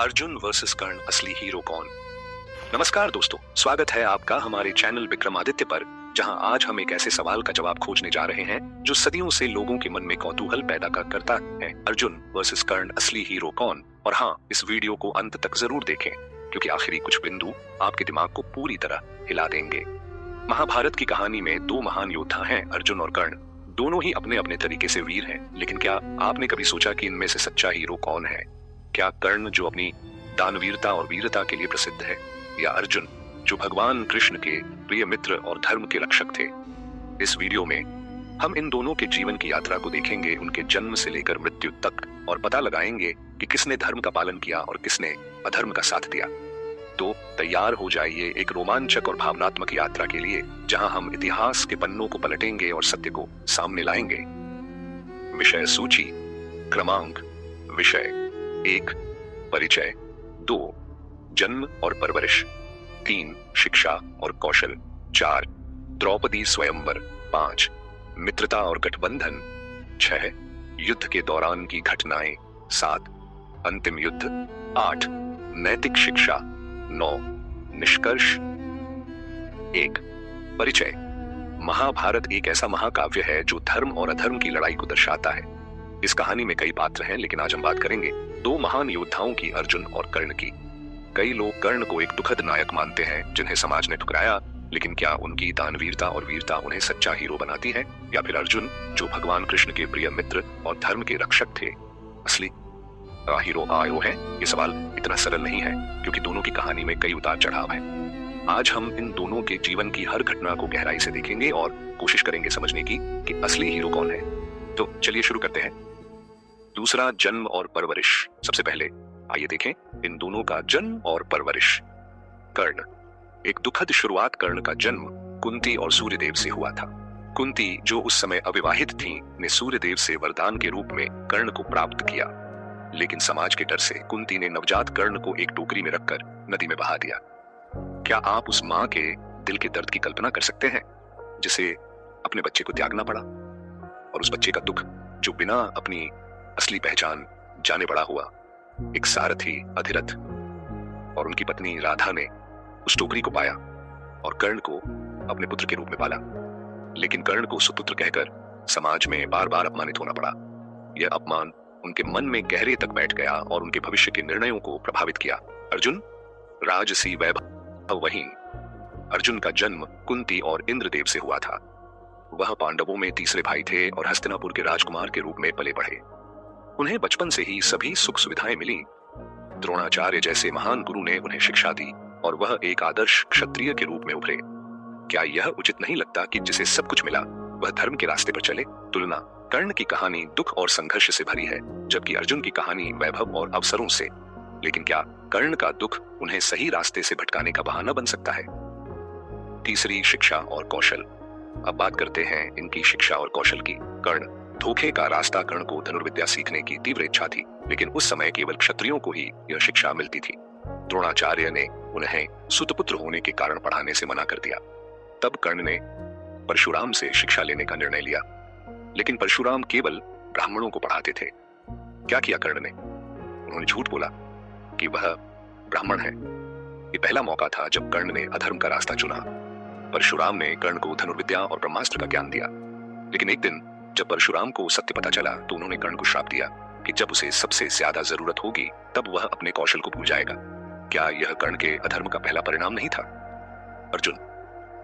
Arjun versus कर्ण, असली hero कौन। नमस्कार दोस्तों, स्वागत है आपका हमारे चैनल विक्रमादित्य पर, जहां आज हम एक ऐसे सवाल का जवाब खोजने जा रहे हैं जो सदियों से लोगों के मन में कौतूहल पैदा करता है। अर्जुन वर्सेस कर्ण, असली हीरो कौन। और हाँ, इस वीडियो को अंत तक जरूर देखें क्योंकि आखिरी कुछ बिंदु आपके दिमाग को पूरी तरह हिला देंगे। महाभारत की कहानी में दो महान योद्धा हैं, अर्जुन और कर्ण। दोनों ही अपने अपने तरीके से वीर हैं, लेकिन क्या आपने कभी सोचा कि इनमें से सच्चा हीरो कौन है? क्या कर्ण जो अपनी दानवीरता और वीरता के लिए प्रसिद्ध है, या अर्जुन जो भगवान कृष्ण के प्रिय मित्र और धर्म के रक्षक थे? इस वीडियो में हम इन दोनों के जीवन की यात्रा को देखेंगे, उनके जन्म से लेकर मृत्यु तक, और पता लगाएंगे कि किसने धर्म का पालन किया और किसने अधर्म का साथ दिया। तो तैयार हो जाइए एक रोमांचक और भावनात्मक यात्रा के लिए, जहां हम इतिहास के पन्नों को पलटेंगे और सत्य को सामने लाएंगे। विषय सूची क्रमांक। विषय 1 परिचय, 2 जन्म और परवरिश, 3 शिक्षा और कौशल, 4 द्रौपदी स्वयंवर, 5 मित्रता और गठबंधन, 6 युद्ध के दौरान की घटनाएं, 7 अंतिम युद्ध, 8 नैतिक शिक्षा, 9 निष्कर्ष। 1 परिचय। महाभारत एक ऐसा महाकाव्य है जो धर्म और अधर्म की लड़ाई को दर्शाता है। इस कहानी में कई पात्र हैं, लेकिन आज हम बात करेंगे दो महान योद्धाओं की, अर्जुन और कर्ण की। कई लोग कर्ण को एक दुखद नायक मानते हैं जिन्हें समाज ने ठुकराया, लेकिन क्या उनकी दानवीरता और वीरता उन्हें सच्चा हीरो बनाती है, या फिर अर्जुन जो भगवान कृष्ण के प्रिय मित्र और धर्म के रक्षक थे, असली हीरो आयो है? ये सवाल इतना सरल नहीं है क्योंकि दोनों की कहानी में कई उतार चढ़ाव है। आज हम इन दोनों के जीवन की हर घटना को गहराई से देखेंगे और कोशिश करेंगे समझने की कि असली हीरो कौन है। तो चलिए शुरू करते हैं। दूसरा, जन्म और परवरिश। सबसे पहले आइए देखें इन दोनों का जन्म और परवरिश। कर्ण। एक दुखद शुरुआत। कर्ण का जन्म कुंती और सूर्यदेव से हुआ था। कुंती, जो उस समय अविवाहित थीं, ने सूर्यदेव से वरदान के रूप में कर्ण को प्राप्त किया, लेकिन समाज के डर से कुंती ने नवजात कर्ण को एक टोकरी में रखकर नदी में बहा दिया। क्या आप उस मां के दिल के दर्द की कल्पना कर सकते हैं जिसे अपने बच्चे को त्यागना पड़ा, और उस बच्चे का दुख जो बिना अपनी असली पहचान जाने बड़ा हुआ। एक सारथी अधिरथ और उनकी पत्नी राधा ने उस टोकरी को पाया और कर्ण को अपने पुत्र के रूप में पाला, लेकिन कर्ण को सुपुत्र कहकर समाज में बार बार अपमानित होना पड़ा। यह अपमान उनके मन में गहरे तक बैठ गया और उनके भविष्य के निर्णयों को प्रभावित किया। अर्जुन। राजसी वैभवहीन। अर्जुन का जन्म कुंती और इंद्रदेव से हुआ था। वह पांडवों में तीसरे भाई थे और हस्तिनापुर के राजकुमार के रूप में पले बढ़े। उन्हें बचपन से ही सभी सुख सुविधाएं मिली। द्रोणाचार्य जैसे महान गुरु ने उन्हें शिक्षा दी और वह एक आदर्श क्षत्रिय के रूप में उभरे। क्या यह उचित नहीं लगता कि जिसे सब कुछ मिला वह धर्म के रास्ते पर चले? तुलना। कर्ण की कहानी दुख और संघर्ष से भरी है, जबकि अर्जुन की कहानी वैभव और अवसरों से। लेकिन क्या कर्ण का दुख उन्हें सही रास्ते से भटकाने का बहाना बन सकता है? तीसरी, शिक्षा और कौशल। अब बात करते हैं इनकी शिक्षा और कौशल की। कर्ण। धोखे का रास्ता। कर्ण को धनुर्विद्या सीखने की तीव्र इच्छा थी, लेकिन उस समय केवल क्षत्रियों को ही यह शिक्षा मिलती थी। द्रोणाचार्य ने उन्हें सुतपुत्र होने के कारण पढ़ाने से मना कर दिया। तब कर्ण ने परशुराम से शिक्षा लेने का निर्णय लिया, लेकिन परशुराम केवल ब्राह्मणों को पढ़ाते थे। क्या किया कर्ण ने? उन्होंने झूठ बोला कि वह ब्राह्मण है। ये पहला मौका था जब कर्ण ने अधर्म का रास्ता चुना। परशुराम ने कर्ण को धनुर्विद्या और ब्रह्मास्त्र का ज्ञान दिया, लेकिन एक दिन जब परशुराम को सत्य पता चला तो उन्होंने कर्ण को श्राप दिया कि जब उसे सबसे ज्यादा जरूरत होगी तब वह अपने कौशल को भूल जाएगा। क्या यह कर्ण के अधर्म का पहला परिणाम नहीं था? अर्जुन।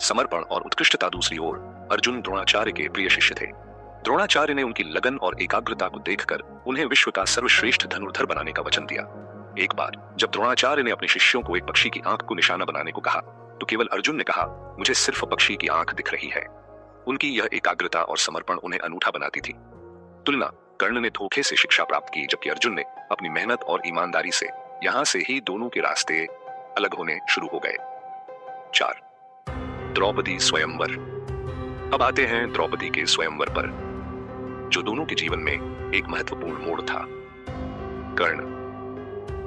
समर्पण और उत्कृष्टता। दूसरी ओर अर्जुन द्रोणाचार्य के प्रिय शिष्य थे। द्रोणाचार्य ने उनकी लगन और एकाग्रता को देखकर उन्हें विश्व का सर्वश्रेष्ठ धनुर्धर बनाने का वचन दिया। एक बार जब द्रोणाचार्य ने अपने शिष्यों को एक पक्षी की आंख को निशाना बनाने को कहा तो केवल अर्जुन ने कहा, मुझे सिर्फ पक्षी की आंख दिख रही है। उनकी यह एकाग्रता और समर्पण उन्हें अनूठा बनाती थी। तुलना। कर्ण ने धोखे से शिक्षा प्राप्त की, जबकि अर्जुन ने अपनी मेहनत और ईमानदारी से। यहां से ही दोनों के रास्ते अलग होने शुरू हो गए। 4 द्रौपदी स्वयंवर। अब आते हैं द्रौपदी के स्वयंवर पर, जो दोनों के जीवन में एक महत्वपूर्ण मोड़ था। कर्ण।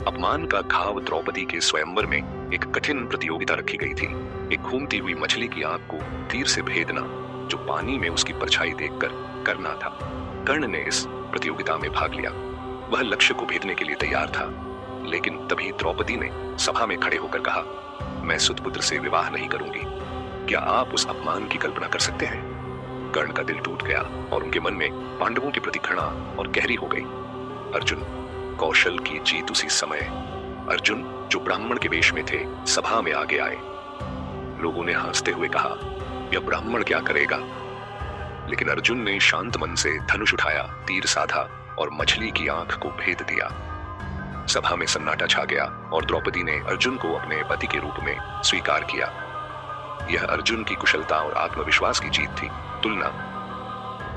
अपमान का घाव। द्रौपदी के स्वयंवर में एक कठिन प्रतियोगिता रखी गई थी। एक घूमती हुई मछली की आंख को तीर से भेदना, जो पानी में उसकी परछाई देखकर करना था। कर्ण ने इस प्रतियोगिता में भाग लिया। वह लक्ष्य को भेदने के लिए तैयार था, लेकिन तभी द्रौपदी ने सभा में खड़े होकर कहा, मैं सुतपुत्र से विवाह नहीं करूंगी। क्या आप उस अपमान की कल्पना कर सकते हैं? कर्ण का दिल टूट गया और उनके मन में पांडवों के प्रति घृणा और गहरी हो गई। अर्जुन, कौशल की जीत उसी समय। अर्जुन जो ब्राह्मण के वेश में थे, सभा में आगे आए। लोगों ने हंसते हुए कहा, यह ब्राह्मण क्या करेगा? लेकिन अर्जुन ने शांत मन से धनुष उठाया, तीर साधा और मछली की आंख को भेद दिया। सभा में सन्नाटा छा गया और द्रौपदी ने अर्जुन को अपने पति के रूप में स्वीकार किया। यह अर्जुन की कुशलता और आत्मविश्वास की जीत थी। तुलना।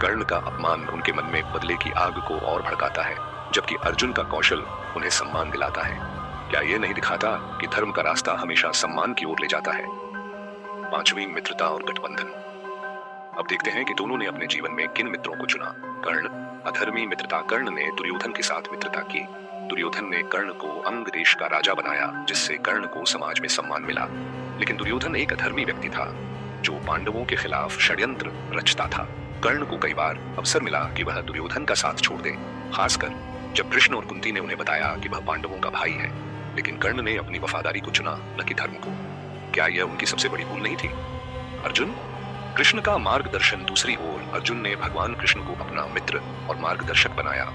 कर्ण का अपमान उनके मन में बदले की आग को और भड़काता है, जबकि अर्जुन का कौशल उन्हें सम्मान दिलाता है। क्या यह नहीं दिखाता कि धर्म का रास्ता हमेशा सम्मान की ओर ले जाता है? पांचवी, मित्रता और गठबंधन। अब देखते हैं कि दोनों ने अपने जीवन में किन मित्रों को चुना। कर्ण, अधर्मी मित्रता। कर्ण ने दुर्योधन के साथ मित्रता की। दुर्योधन ने कर्ण को अंग देश का राजा बनाया, जिससे कर्ण को समाज में सम्मान मिला। लेकिन दुर्योधन एक अधर्मी व्यक्ति था जो पांडवों के खिलाफ षड्यंत्र रचता था। कर्ण को कई बार अवसर मिला कि वह दुर्योधन का साथ छोड़ दे, खासकर जब कृष्ण और कुंती ने उन्हें बताया कि वह पांडवों का भाई है। लेकिन कर्ण ने अपनी वफादारी को चुना, न कि धर्म को। क्या यह उनकी सबसे बड़ी भूल नहीं थी? अर्जुन, कृष्ण का मार्गदर्शन। दूसरी ओर अर्जुन ने भगवान कृष्ण को अपना मित्र और मार्गदर्शक बनाया।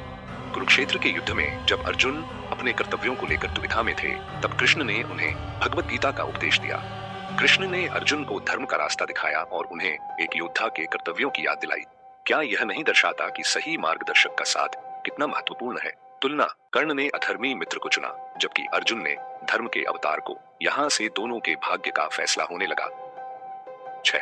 कुरुक्षेत्र के युद्ध में जब अर्जुन अपने कर्तव्यों को लेकर दुविधा में थे, तब कृष्ण ने उन्हें भगवत गीता का उपदेश दिया। कृष्ण ने अर्जुन को धर्म का रास्ता दिखाया और उन्हें एक योद्धा के कर्तव्यों की याद दिलाई। क्या यह नहीं दर्शाता कि सही मार्गदर्शक का साथ कितना महत्वपूर्ण है? तुलना। कर्ण ने अधर्मी मित्र को चुना, जबकि अर्जुन ने धर्म के अवतार को। यहाँ से दोनों के भाग्य का फैसला होने लगा। 6.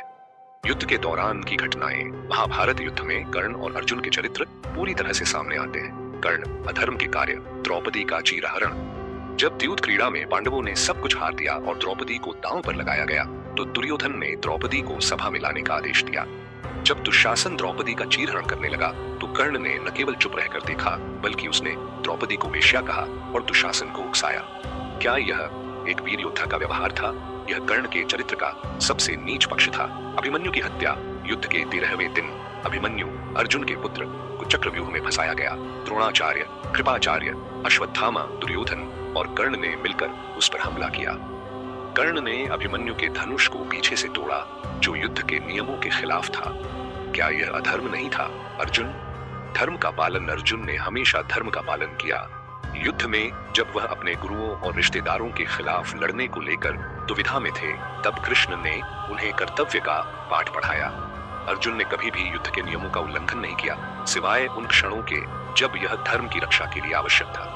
युद्ध के दौरान की घटनाएं। महाभारत युद्ध में कर्ण और अर्जुन के चरित्र पूरी तरह से सामने आते हैं। कर्ण, अधर्म के कार्य। द्रौपदी का चीरहरण। जब द्यूत क्रीड़ा में पांडवों ने सब कुछ हार दिया और द्रौपदी को दांव पर लगाया गया, तो दुर्योधन ने द्रौपदी को सभा में लाने का आदेश दिया। जब दुशासन द्रौपदी का चीरहरण करने लगा, तो कर्ण ने न केवल चुप रहकर देखा, बल्कि उसने द्रौपदी को वेश्या कहा और दुशासन को उकसाया। क्या यह एक वीर योद्धा का व्यवहार था? यह कर्ण के चरित्र का सबसे नीच पक्ष था। अभिमन्यु की हत्या। युद्ध के 13वें दिन अभिमन्यु, अर्जुन के पुत्र, को चक्रव्यूह में फंसाया गया। द्रोणाचार्य, कृपाचार्य, अश्वत्थामा, दुर्योधन और कर्ण ने मिलकर उस पर हमला किया। कर्ण ने अभिमन्यु के धनुष को पीछे से तोड़ा, जो युद्ध के नियमों के खिलाफ था। क्या यह अधर्म नहीं था? अर्जुन, धर्म का पालन। अर्जुन ने हमेशा धर्म का पालन किया। युद्ध में जब वह अपने गुरुओं और रिश्तेदारों के खिलाफ लड़ने को लेकर दुविधा में थे, तब कृष्ण ने उन्हें कर्तव्य का पाठ पढ़ाया। अर्जुन ने कभी भी युद्ध के नियमों का उल्लंघन नहीं किया, सिवाय उन क्षणों के जब यह धर्म की रक्षा के लिए आवश्यक था।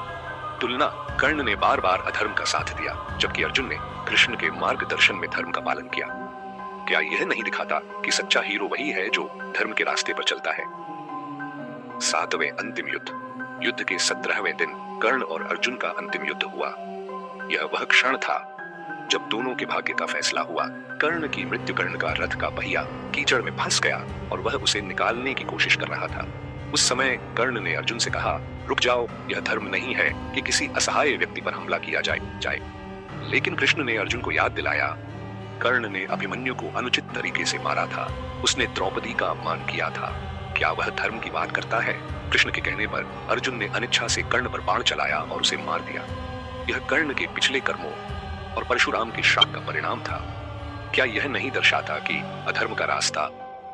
तुलना। कर्ण ने बार बार अधर्म का साथ दिया, जबकि अर्जुन ने कृष्ण के मार्गदर्शन में धर्म का पालन किया। क्या यह नहीं दिखाता कि सच्चा हीरो वही है जो धर्म के रास्ते पर चलता है? 7वें अंतिम युद्ध। युद्ध के 17वें दिन कर्ण और अर्जुन का अंतिम युद्ध हुआ। यह वह क्षण था जब दोनों के भाग्य का फैसला हुआ। कर्ण की मृत्यु। कर्ण का रथ का पहिया कीचड़ में फंस गया और वह उसे निकालने की कोशिश कर रहा था। उस समय कर्ण ने अर्जुन से कहा, रुक जाओ, यह धर्म नहीं है कि किसी असहाय व्यक्ति पर हमला किया जाए। लेकिन कृष्ण ने अर्जुन को याद दिलाया, कर्ण ने अभिमन्यु को अनुचित तरीके से मारा था। उसने द्रौपदी का अपमान किया था। क्या वह धर्म की बात करता है? कृष्ण के कहने पर अर्जुन ने अनिच्छा से कर्ण पर बाण चलाया और उसे मार दिया। यह कर्ण के पिछले कर्मों और परशुराम के श्राप का परिणाम था। क्या यह नहीं दर्शाता कि अधर्म का रास्ता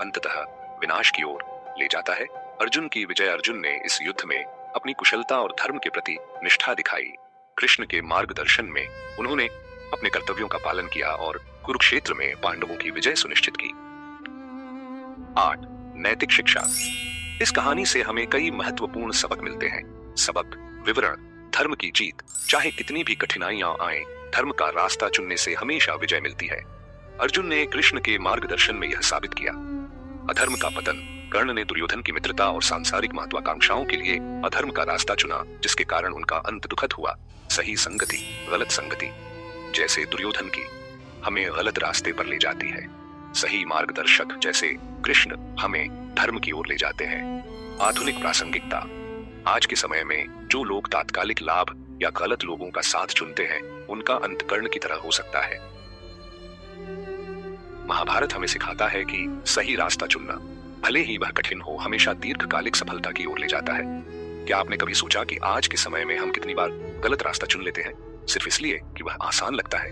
अंततः विनाश की ओर ले जाता है? अर्जुन की विजय। अर्जुन ने इस युद्ध में अपनी कुशलता और धर्म के प्रति निष्ठा दिखाई। कृष्ण के मार्गदर्शन में उन्होंने अपने कर्तव्यों का पालन किया और कुरुक्षेत्र में पांडवों की विजय सुनिश्चित की। 8. नैतिक शिक्षा। इस कहानी से हमें कई महत्वपूर्ण सबक मिलते हैं। सबक विवरण। धर्म की जीत। चाहे कितनी भी कठिनाइयां आए, धर्म का रास्ता चुनने से हमेशा विजय मिलती है। अर्जुन ने कृष्ण के मार्गदर्शन में यह साबित किया। अधर्म का पतन। कर्ण ने दुर्योधन की मित्रता और सांसारिक महत्वाकांक्षाओं के लिए अधर्म का रास्ता चुना, जिसके कारण उनका अंत दुखद हुआ। सही संगति, गलत संगति, जैसे दुर्योधन की, हमें गलत रास्ते पर ले जाती है। सही मार्गदर्शक जैसे कृष्ण हमें धर्म की ओर ले जाते हैं। आधुनिक प्रासंगिकता। आज के समय में जो लोग तात्कालिक लाभ या गलत लोगों का साथ चुनते हैं, उनका अंत कर्ण की तरह हो सकता है। महाभारत हमें सिखाता है कि सही रास्ता चुनना, भले ही वह कठिन हो, हमेशा दीर्घकालिक सफलता की ओर ले जाता है। क्या आपने कभी सोचा कि आज के समय में हम कितनी बार गलत रास्ता चुन लेते हैं सिर्फ इसलिए कि वह आसान लगता है?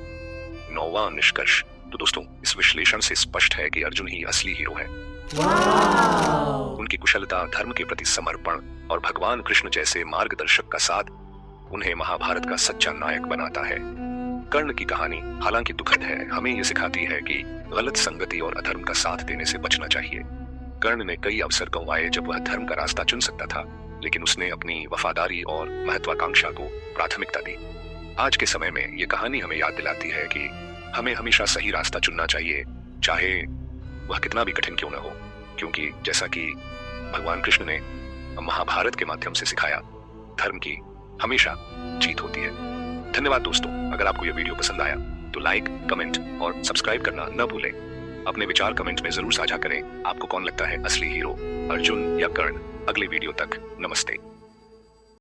9वां निष्कर्ष। तो दोस्तों, इस विश्लेषण से स्पष्ट है कि अर्जुन ही असली हीरो है। उनकी कुशलता, धर्म के प्रति समर्पण और भगवान कृष्ण जैसे मार्गदर्शक का साथ उन्हें महाभारत का सच्चा नायक बनाता है। कर्ण की कहानी हालांकि दुखद है, हमें ये सिखाती है कि गलत संगति और अधर्म का साथ देने से बचना चाहिए। कर्ण ने कई अवसर गंवाए जब वह धर्म का रास्ता चुन सकता था, लेकिन उसने अपनी वफादारी और महत्वाकांक्षा को प्राथमिकता दी। आज के समय में ये कहानी हमें याद दिलाती है कि हमें हमेशा सही रास्ता चुनना चाहिए, चाहे वह कितना भी कठिन क्यों न हो, क्योंकि जैसा कि भगवान कृष्ण ने महाभारत के माध्यम से सिखाया, धर्म की हमेशा जीत होती है। धन्यवाद दोस्तों। अगर आपको यह वीडियो पसंद आया तो लाइक, कमेंट और सब्सक्राइब करना न भूलें। अपने विचार कमेंट में जरूर साझा करें। आपको कौन लगता है असली हीरो, अर्जुन या कर्ण? अगले वीडियो तक नमस्ते।